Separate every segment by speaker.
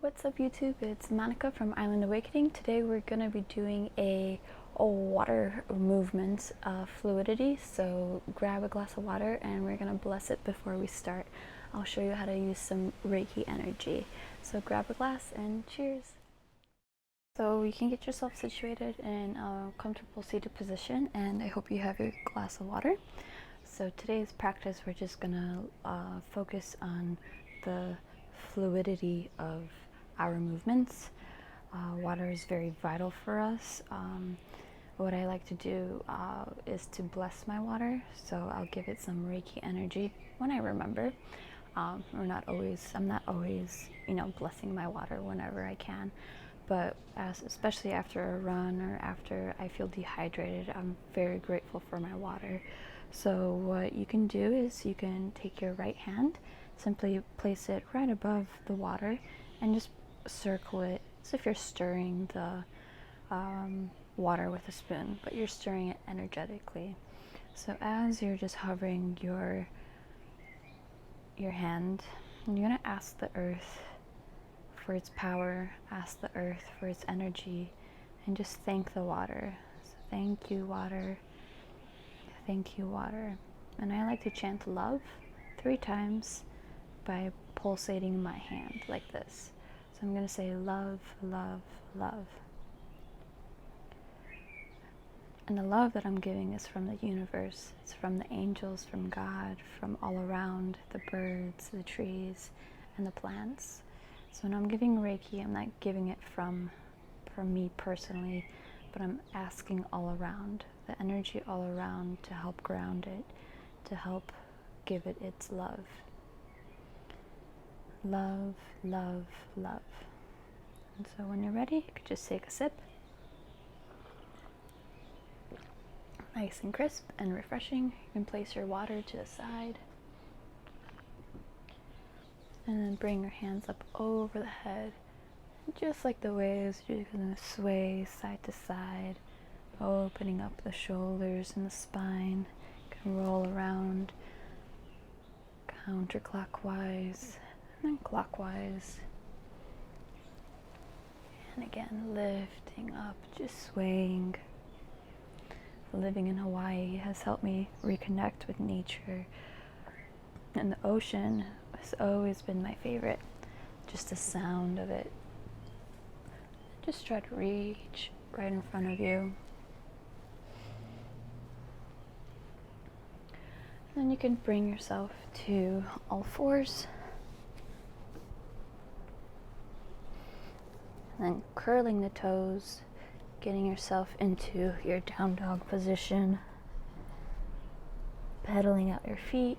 Speaker 1: What's up YouTube? It's Monica from Island Awakening. Today we're going to be doing a water movement fluidity. So grab a glass of water and we're going to bless it before we start. I'll show you how to use some Reiki energy. So grab a glass and cheers. So you can get yourself situated in a comfortable seated position, and I hope you have your glass of water. So today's practice, we're just going to focus on the fluidity of our movements. Water is very vital for us. What I like to do is to bless my water, so I'll give it some Reiki energy when I remember. I'm not always, blessing my water whenever I can, but especially after a run or after I feel dehydrated, I'm very grateful for my water. So what you can do is you can take your right hand, simply place it right above the water and just circle it as if you're stirring the water with a spoon, but you're stirring it energetically. So as you're just hovering your hand, you're going to ask the earth for its power, ask the earth for its energy, and just thank the water. So thank you, water. Thank you, water. And I like to chant love 3 times by pulsating my hand like this. So I'm going to say love, love, love. And the love that I'm giving is from the universe. It's from the angels, from God, from all around, the birds, the trees, and the plants. So when I'm giving Reiki, I'm not giving it from me personally, but I'm asking all around, the energy all around, to help ground it, to help give it its love. Love, love, love. And so when you're ready, you can just take a sip. Nice and crisp and refreshing. You can place your water to the side. And then bring your hands up over the head. Just like the waves, you're going to sway side to side, opening up the shoulders and the spine. You can roll around counterclockwise and then clockwise. And again, lifting up, just swaying. Living in Hawaii has helped me reconnect with nature, and the ocean has always been my favorite. Just the sound of it. Just try to reach right in front of you. And then you can bring yourself to all fours. And then curling the toes, getting yourself into your down dog position. Pedaling out your feet.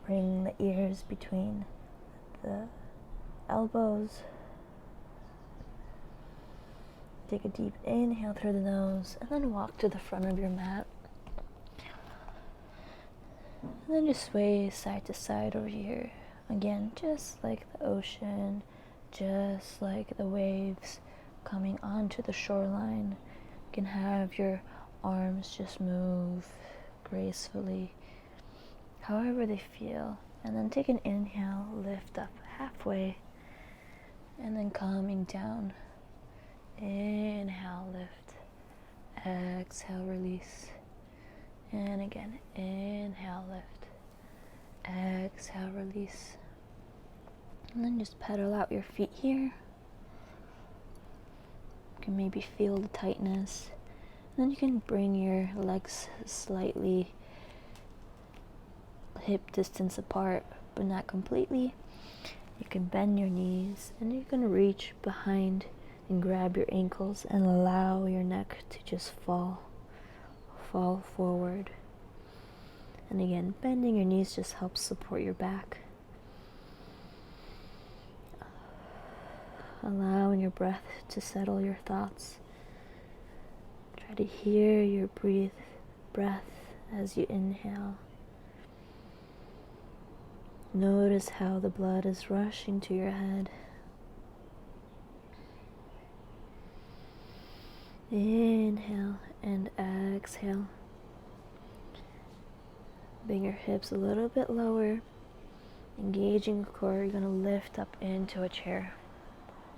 Speaker 1: Bring the ears between the elbows. Take a deep inhale through the nose and then walk to the front of your mat. And then just sway side to side over here. Again, just like the ocean, just like the waves coming onto the shoreline. You can have your arms just move gracefully, however they feel. And then take an inhale, lift up halfway, and then coming down. Inhale, lift. Exhale, release. And again, inhale, lift. Exhale, release. And then just pedal out your feet here. You can maybe feel the tightness. And then you can bring your legs slightly hip distance apart, but not completely. You can bend your knees and you can reach behind and grab your ankles and allow your neck to just fall forward. And again, bending your knees just helps support your back. Allowing your breath to settle your thoughts. Try to hear your breath as you inhale. Notice how the blood is rushing to your head. Inhale and exhale. Bring your hips a little bit lower Engaging the core, you're going to lift up into a chair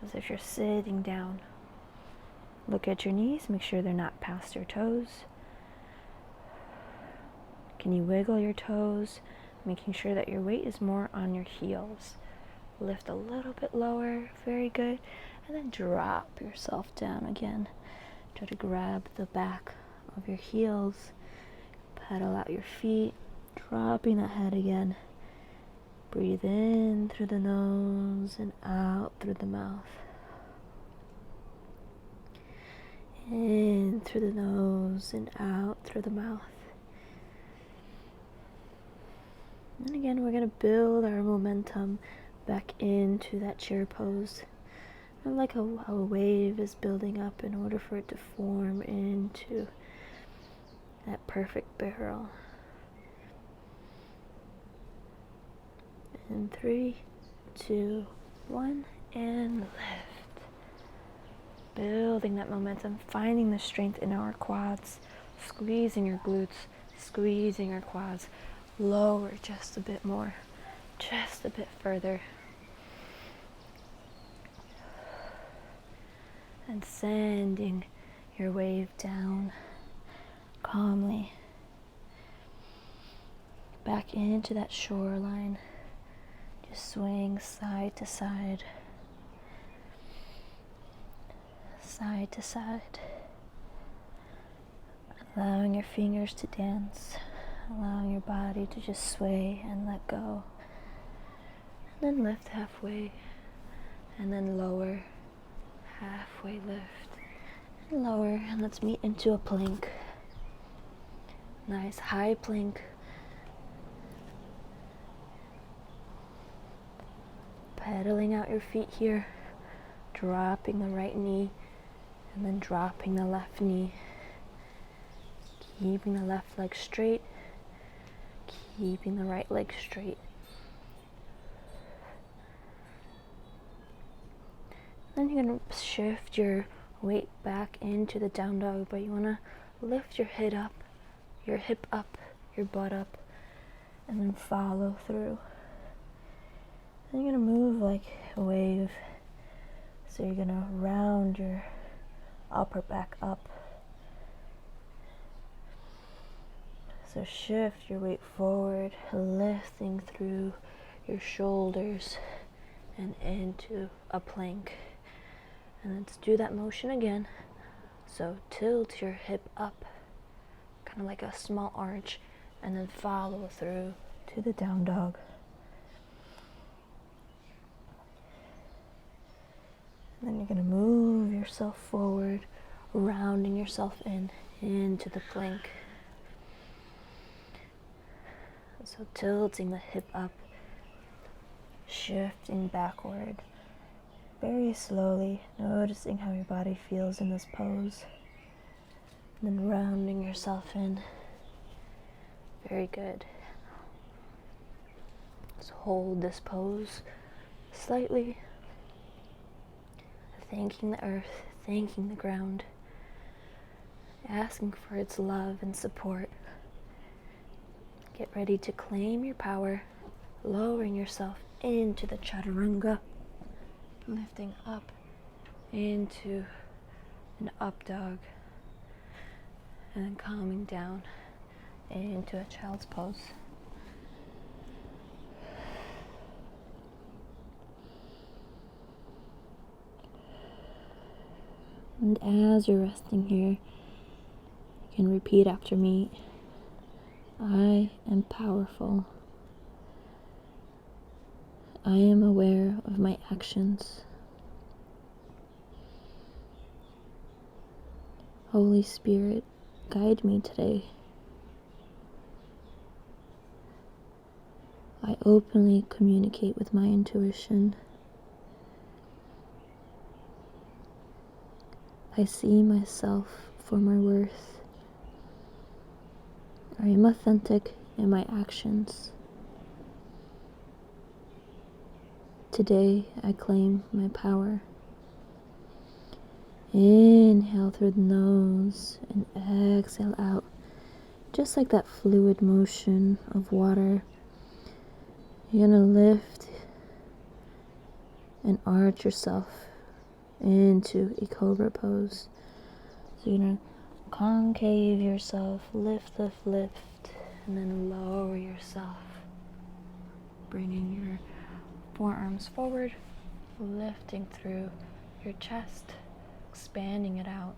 Speaker 1: as if you're sitting down. Look at your knees, make sure they're not past your toes. Can you wiggle your toes, making sure that your weight is more on your heels? Lift a little bit lower, very good, and then drop yourself down again. Try to grab the back of your heels, pedal out your feet, dropping that head again. Breathe in through the nose and out through the mouth. In through the nose and out through the mouth. And again, we're going to build our momentum back into that chair pose. And like a wave is building up in order for it to form into that perfect barrel. In 3, 2, 1, and lift. Building that momentum, finding the strength in our quads, squeezing your glutes, squeezing your quads. Lower just a bit more, just a bit further. And sending your wave down calmly back into that shoreline. Just swaying side to side, side to side. Allowing your fingers to dance. Allowing your body to just sway and let go. And then lift halfway. And then lower. Halfway lift. And lower. And let's meet into a plank. Nice high plank. Pedaling out your feet here. Dropping the right knee. And then dropping the left knee. Keeping the left leg straight. Keeping the right leg straight. Then you're going to shift your weight back into the down dog, but you want to lift your head up, your hip up, your butt up, and then follow through. Then you're going to move like a wave. So you're going to round your upper back up. So shift your weight forward, lifting through your shoulders and into a plank. And let's do that motion again. So tilt your hip up, kind of like a small arch, and then follow through to the down dog. And then you're going to move yourself forward, rounding yourself into the plank. So tilting the hip up, shifting backward, very slowly, noticing how your body feels in this pose. And then rounding yourself in. Very good. Let's hold this pose slightly, thanking the earth, thanking the ground, asking for its love and support. Get ready to claim your power, lowering yourself into the chaturanga, lifting up into an up dog, and then calming down into a child's pose. And as you're resting here, you can repeat after me. I am powerful. I am aware of my actions. Holy Spirit, guide me today. I openly communicate with my intuition. I see myself for my worth. I am authentic in my actions. Today, I claim my power. Inhale through the nose and exhale out, just like that fluid motion of water. You're going to lift and arch yourself into a cobra pose. So you're going to concave yourself, lift, lift, lift, and then lower yourself. Bringing your forearms forward, lifting through your chest, expanding it out.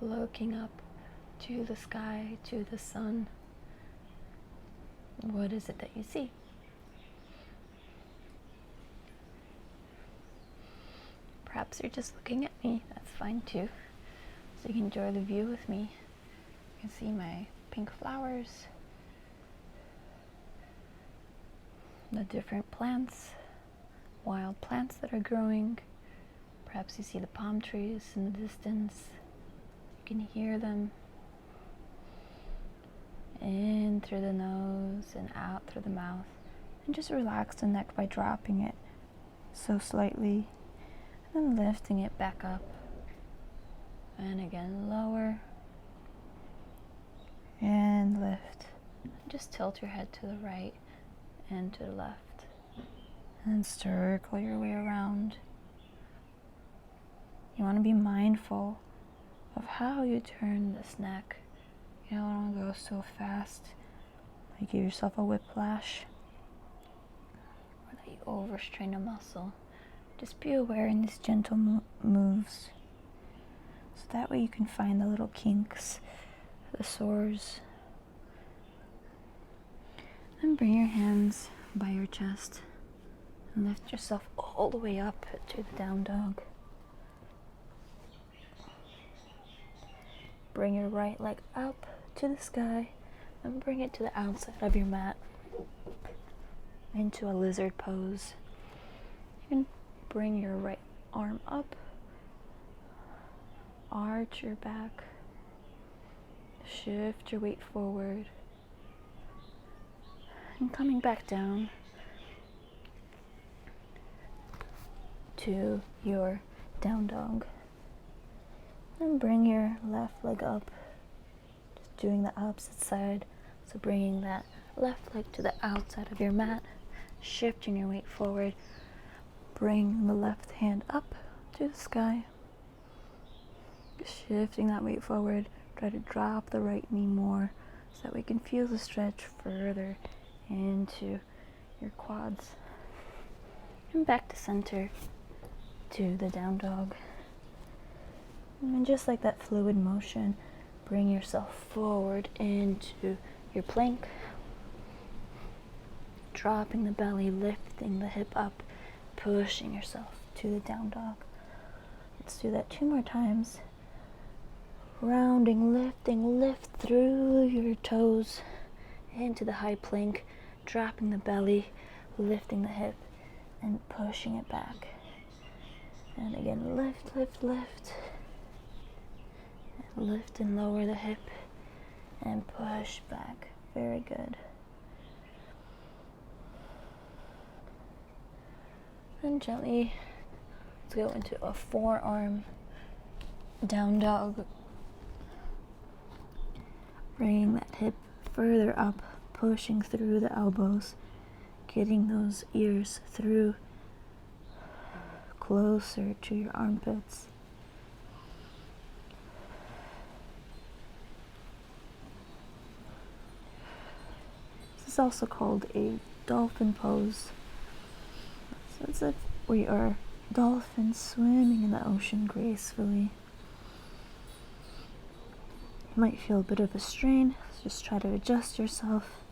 Speaker 1: Looking up to the sky, to the sun. What is it that you see? Perhaps you're just looking at me. That's fine too. So you can enjoy the view with me. You can see my pink flowers, the different plants, wild plants that are growing. Perhaps you see the palm trees in the distance. You can hear them. In through the nose and out through the mouth. And just relax the neck by dropping it so slightly. And then lifting it back up. And again, lower. And lift. Just tilt your head to the right and to the left. And circle your way around. You want to be mindful of how you turn this neck. You don't want to go so fast that you give yourself a whiplash or that you overstrain a muscle. Just be aware in these gentle moves. So that way you can find the little kinks, the sores. Then bring your hands by your chest and lift yourself all the way up to the down dog. Bring your right leg up to the sky and bring it to the outside of your mat into a lizard pose. You can bring your right arm up, arch your back, shift your weight forward, and coming back down to your down dog. And bring your left leg up, just doing the opposite side. So bringing that left leg to the outside of your mat, shifting your weight forward, bring the left hand up to the sky, shifting that weight forward. Try to drop the right knee more so that we can feel the stretch further into your quads. And back to center to the down dog. And just like that fluid motion, bring yourself forward into your plank. Dropping the belly, lifting the hip up, pushing yourself to the down dog. Let's do that 2 more times. Rounding, lifting, lift through your toes into the high plank, dropping the belly, lifting the hip, and pushing it back. And again, lift, lift, lift. Lift and lower the hip and push back. Very good. And gently, let's go into a forearm down dog. Bringing that hip further up, pushing through the elbows, getting those ears through closer to your armpits. This is also called a dolphin pose. So it's like we are dolphins swimming in the ocean gracefully. You might feel a bit of a strain, so just try to adjust yourself.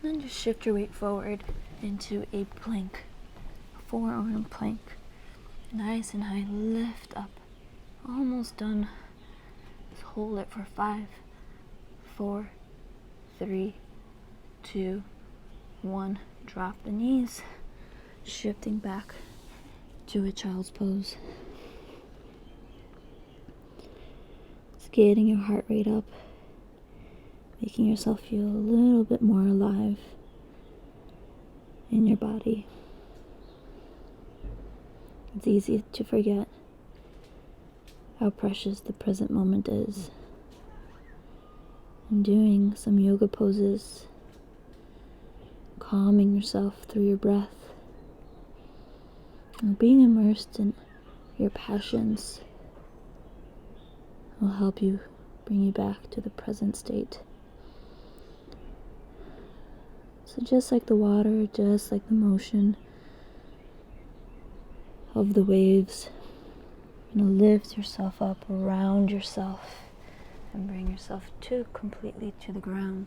Speaker 1: And then just shift your weight forward into a plank, a forearm plank. Nice and high, lift up. Almost done. Just hold it for 5, 4, 3, 2, 1. Drop the knees, shifting back to a child's pose. It's getting your heart rate up, making yourself feel a little bit more alive in your body. It's easy to forget how precious the present moment is. And doing some yoga poses calming yourself through your breath, and being immersed in your passions will help you bring you back to the present state. So just like the water, just like the motion of the waves, you're going to lift yourself up around yourself and bring yourself completely to the ground.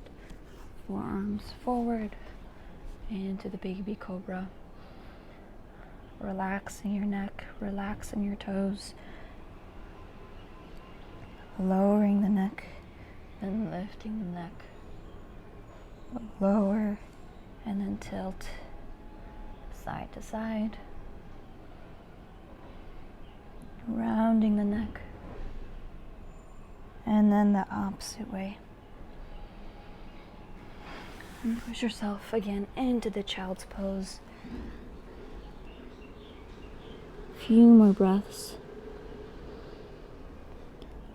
Speaker 1: Forearms forward into the baby cobra. Relaxing your neck, relaxing your toes. Lowering the neck, then lifting the neck. Lower and then tilt side to side. Rounding the neck. And then the opposite way. And push yourself again into the child's pose. A few more breaths.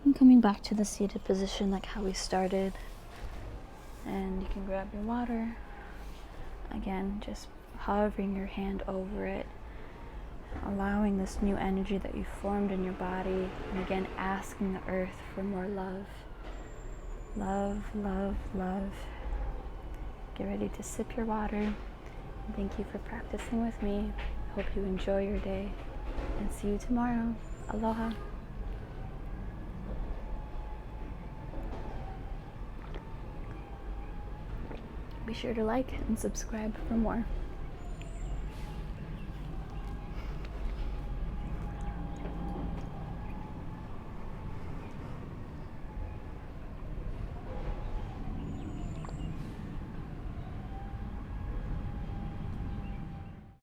Speaker 1: And coming back to the seated position like how we started. And you can grab your water. Again, just hovering your hand over it. Allowing this new energy that you formed in your body. And again, asking the earth for more love. Love, love, love. Get ready to sip your water. And thank you for practicing with me. Hope you enjoy your day. And see you tomorrow. Aloha. Be sure to like and subscribe for more.